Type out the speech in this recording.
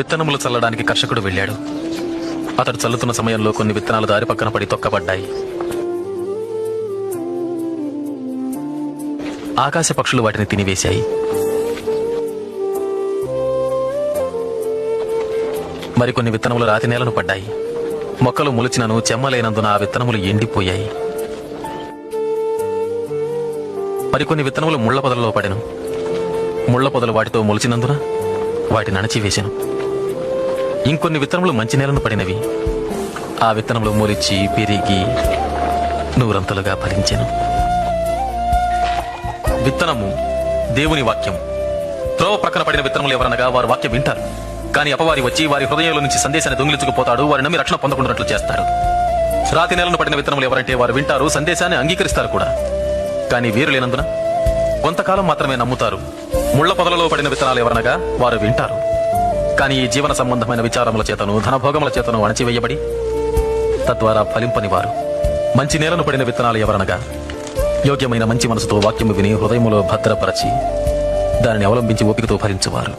విత్తనములు చల్లడానికి కర్షకుడు వెళ్ళాడు. అతడు చల్లుతున్న సమయంలో కొన్ని విత్తనాలు దారి పక్కన పడి తొక్కబడ్డాయి. ఆకాశ పక్షులు వాటిని తినివేశాయి. మరికొన్ని విత్తనములు రాతి నేలను పడ్డాయి. మొక్కలు మొలిచినను చెమ్మలేనందున ఆ విత్తనములు ఎండిపోయాయి. మరికొన్ని విత్తనములు ముళ్ల పొదలలో పడెను. ముళ్ల పొదలు వాటితో మొలిచినందున వాటిని అణచివేశాను. ఇంకొన్ని విత్తనములు మంచి నేలను పడినవి. ఆ విత్తనములు మొలిచి పెరిగి నూరంతలుగా ఫలించెను. విత్తనము దేవుని వాక్యం. త్రోవ ప్రక్కన పడిన విత్తనములు ఎవరనగా వారు వాక్యం వింటారు, కానీ అపవాది వచ్చి వారి హృదయంలో నుంచి సందేశాన్ని దొంగిలించుకుపోతాడు. వారి నమ్మి రక్షణ పొందకుండాట్లు చేస్తాడు. రాతి నేలను పడిన విత్తనములు ఎవరంటే వారు వింటారు, సందేశాన్ని అంగీకరిస్తారు కూడా, కానీ వీరు లేనందున కొంతకాలం మాత్రమే నమ్ముతారు. ముళ్ల పొదలలో పడిన విత్తనాలు ఎవరనగా వారు వింటారు, కానీ ఈ జీవన సంబంధమైన విచారముల చేతను ధనభోగముల చేతను అణచివేయబడి తద్వారా ఫలింపని వారు. మంచి నేలను పడిన విత్తనాలు ఎవరనగా యోగ్యమైన మంచి మనసుతో వాక్యము విని హృదయములో భద్రపరచి దానిని అవలంబించి ఓపికతో ఫలించువారు.